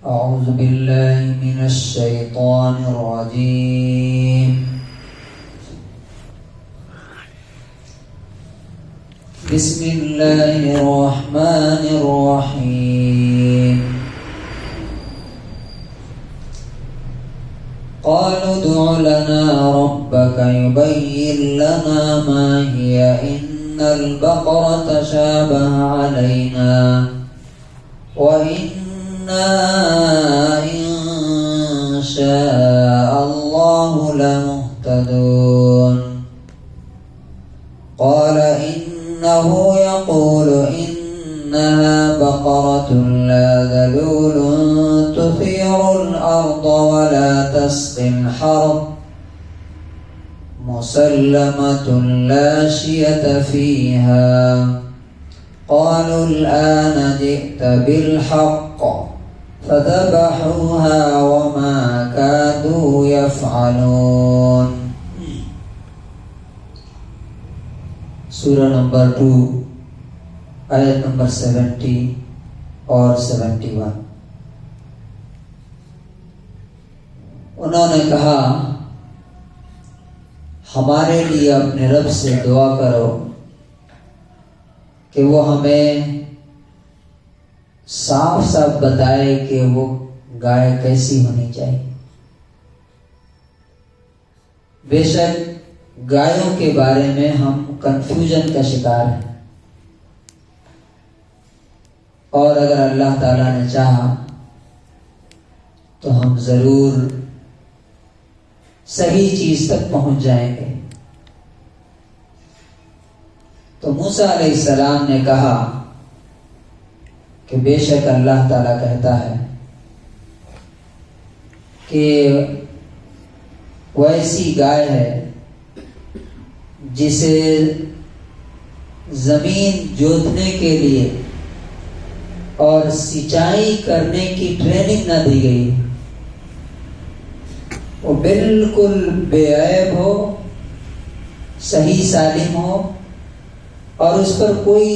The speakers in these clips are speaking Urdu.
أعوذ بالله من الشيطان الرجيم. بسم الله الرحمن الرحيم. قالوا ادع لنا ربك يبين لنا ما هي إن البقرة تشابه علينا وإنا إن شاء الله لمهتدون. قال إنه يقول إنها بقرة لا ذلول تثير الأرض ولا تسقي الحرث مسلمة لا شية فيها. قالوا الآن جئت بالحق فذبحوها وما كادوا يفعلون. سورہ نمبر 2 آیت نمبر 70 اور 71. انہوں نے کہا ہمارے لیے اپنے رب سے دعا کرو کہ وہ ہمیں صاف صاف بتائے کہ وہ گائے کیسی ہونی چاہیے. بے شک گایوں کے بارے میں ہم کنفیوژن کا شکار ہیں، اور اگر اللہ تعالیٰ نے چاہا تو ہم ضرور صحیح چیز تک پہنچ جائیں گے. تو موسیٰ علیہ السلام نے کہا کہ بے شک اللہ تعالیٰ کہتا ہے کہ وہ ایسی گائے ہے جسے زمین جوتنے کے لیے اور سینچائی کرنے کی ٹریننگ نہ دی گئی، وہ بالکل بے عیب ہو، صحیح سالم ہو، اور اس پر کوئی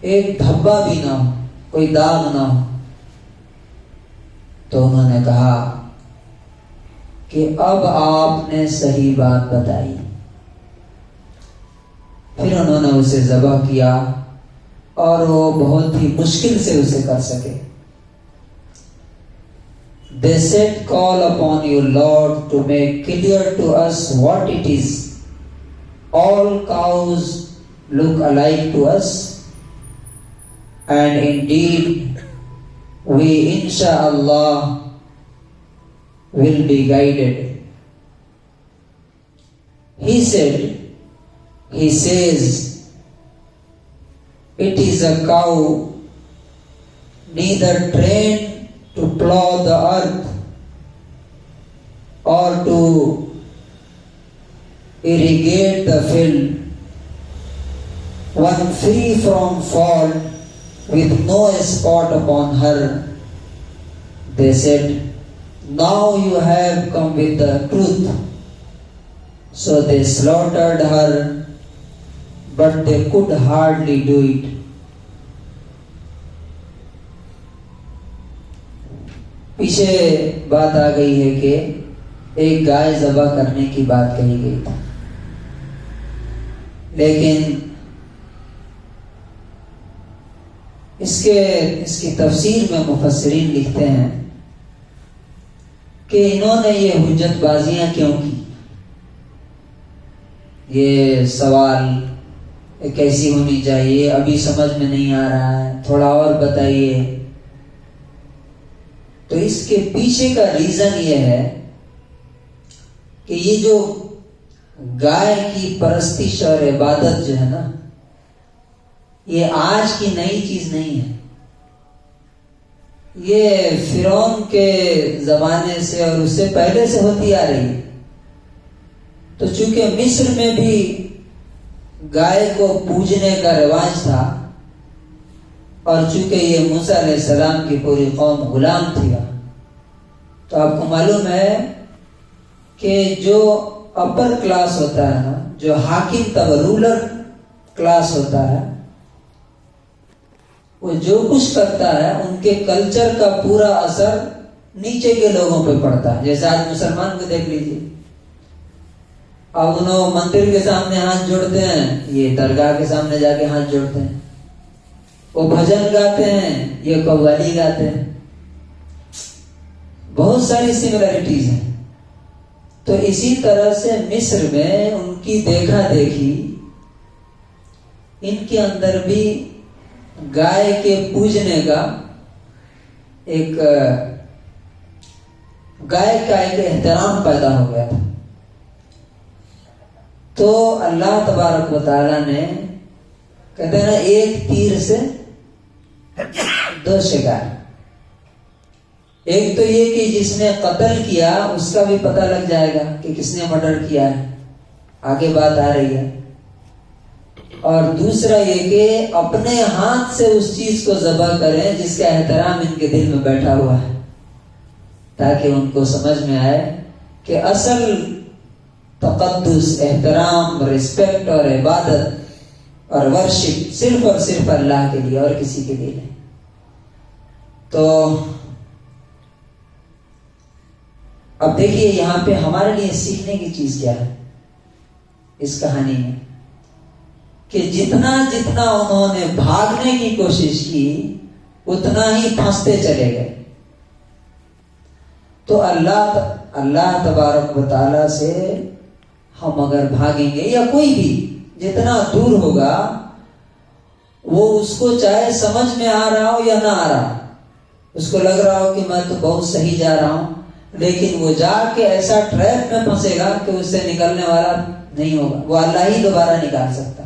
ایک دھبا بھی نہ ہو، کوئی داغ نہ ہو. تو انہوں نے کہا کہ اب آپ نے صحیح بات بتائی. پھر انہوں نے اسے ذبح کیا اور وہ بہت ہی مشکل سے اسے کر سکے. They said, call upon you, Lord, to make clear to us what it is. All cows look alike to us, and indeed we insha'Allah will be guided. He says, it is a cow neither trained to plow the earth or to irrigate the field, one free from fault with no spot upon her. They said, now you have come with the truth. So they slaughtered her, but they could hardly do it. پیچھے بات آ گئی ہے کہ ایک گائے ذبح کرنے کی بات کہی گئی تھی، لیکن اس کی تفسیر میں مفسرین لکھتے ہیں کہ انہوں نے یہ حجت بازیاں کیوں کی. یہ سوال کیسی ہونی چاہیے ابھی سمجھ میں نہیں آ رہا ہے، تھوڑا اور بتائیے. تو اس کے پیچھے کا ریزن یہ ہے کہ یہ جو گائے کی پرستش اور عبادت جو ہے نا، یہ آج کی نئی چیز نہیں ہے. یہ فرعون کے زمانے سے اور اس سے پہلے سے ہوتی آ رہی ہے. تو چونکہ مصر میں بھی گائے کو پوجنے کا رواج تھا، اور چونکہ یہ موسیٰ علیہ السلام کی پوری قوم غلام تھی، تو آپ کو معلوم ہے کہ جو اپر کلاس ہوتا ہے نا، جو حاکم تب رولر کلاس ہوتا ہے، وہ جو کچھ کرتا ہے ان کے کلچر کا پورا اثر نیچے کے لوگوں پہ پڑتا ہے. جیسے آج مسلمان کو دیکھ لیجیے، اب انہوں مندر کے سامنے ہاتھ جوڑتے ہیں، یہ درگاہ کے سامنے جا کے ہاتھ جوڑتے ہیں. وہ بھجن گاتے ہیں، یہ قوالی گاتے ہیں. بہت ساری سملرٹیز ہیں. تو اسی طرح سے مصر میں ان کی دیکھا دیکھی ان کے اندر بھی گائے کے پوجنے کا ایک گائے کا ایک احترام پیدا ہو گیا تھا. تو اللہ تبارک و تعالیٰ نے کہتے ہیں نا، ایک تیر سے دو شکار. ایک تو یہ کہ جس نے قتل کیا اس کا بھی پتہ لگ جائے گا کہ کس نے مرڈر کیا ہے، آگے بات آ رہی ہے. اور دوسرا یہ کہ اپنے ہاتھ سے اس چیز کو ذبح کریں جس کا احترام ان کے دل میں بیٹھا ہوا ہے، تاکہ ان کو سمجھ میں آئے کہ اصل تقدس، احترام، رسپیکٹ اور عبادت اور ورشپ صرف اور صرف اللہ کے لیے اور کسی کے لیے نہیں. تو اب دیکھیے یہاں پہ ہمارے لیے سیکھنے کی چیز کیا ہے اس کہانی میں، کہ جتنا جتنا انہوں نے بھاگنے کی کوشش کی اتنا ہی پھنستے چلے گئے. تو اللہ تبارک و تعالیٰ سے ہم اگر بھاگیں گے، یا کوئی بھی جتنا دور ہوگا، وہ اس کو چاہے سمجھ میں آ رہا ہو یا نہ آ رہا، اس کو لگ رہا ہو کہ میں تو بہت صحیح جا رہا ہوں، لیکن وہ جا کے ایسا ٹریپ میں پھنسے گا کہ اس سے نکلنے والا نہیں ہوگا. وہ اللہ ہی دوبارہ نکال سکتا.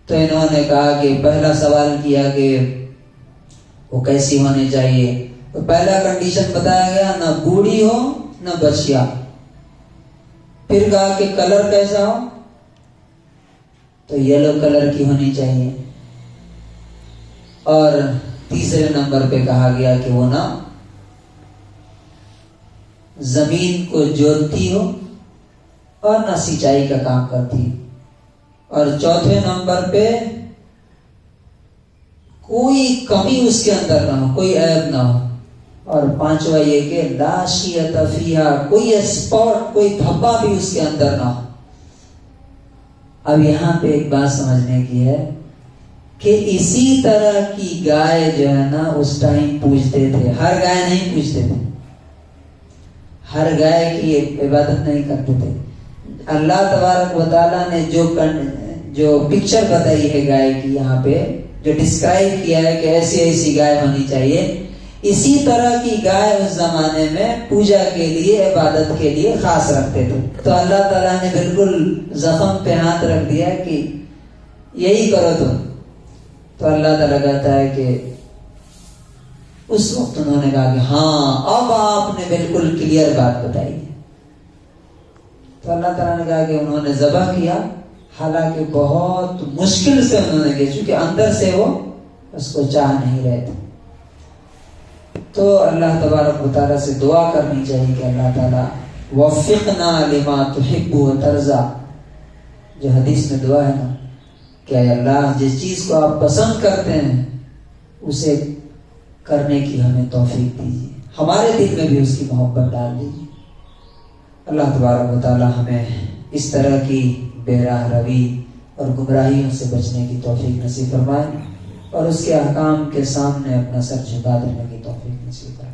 تو انہوں نے کہا کہ پہلا سوال کیا کہ وہ کیسی ہونی چاہیے. تو پہلا کنڈیشن بتایا گیا، نہ بوڑھی ہو نہ بچیا. پھر کہا کہ کلر کیسا ہو، تو یلو کلر کی ہونی چاہیے. اور تیسرے نمبر پہ کہا گیا کہ وہ نہ زمین کو جوتتی ہو اور نہ سینچائی کا کام کرتی. اور چوتھے نمبر پہ کوئی کمی اس کے اندر نہ ہو، کوئی عیب نہ ہو. اور پانچواں یہ کہ لا شیۃ فیہا، کوئی اسپاٹ، کوئی دھبا بھی اس کے اندر نہ ہو. اب یہاں پہ ایک بات سمجھنے کی ہے کہ اسی طرح کی گائے جو ہے نا اس ٹائم پوجتے تھے. ہر گائے نہیں پوجتے تھے، ہر گائے کی عبادت نہیں کرتے تھے. اللہ تبارک و تعالیٰ نے جو پکچر بتائی ہے گائے کی، یہاں پہ جو ڈسکرائب کیا ہے کہ ایسی ایسی گائے ہونی چاہیے، اسی طرح کی گائے اس زمانے میں پوجا کے لیے، عبادت کے لیے خاص رکھتے تھے. تو اللہ تعالیٰ نے بالکل زخم پہ ہاتھ رکھ دیا کہ یہی کرو تم. تو اللہ تعالیٰ کہتا ہے کہ اس وقت انہوں نے کہا کہ ہاں اب آپ نے بالکل کلیئر بات بتائی ہے. تو اللہ تعالیٰ نے کہا کہ انہوں نے ذبح کیا، حالانکہ بہت مشکل سے انہوں نے کیا، چونکہ اندر سے وہ اس کو چاہ نہیں رہے تھے. تو اللہ تبارک و تعالیٰ سے دعا کرنی چاہیے کہ اللہ تعالیٰ وفقنا لما تحب و ترضى، جو حدیث میں دعا ہے نا کہ اے اللہ جس چیز کو آپ پسند کرتے ہیں اسے کرنے کی ہمیں توفیق دیجیے، ہمارے دل میں بھی اس کی محبت ڈال دیجیے. اللہ تبارک و تعالیٰ ہمیں اس طرح کی بے راہ روی اور گمراہیوں سے بچنے کی توفیق نصیب فرمائے، اور اس کے احکام کے سامنے اپنا سر جھکا دینے کی توفیق نصیب فرمائے.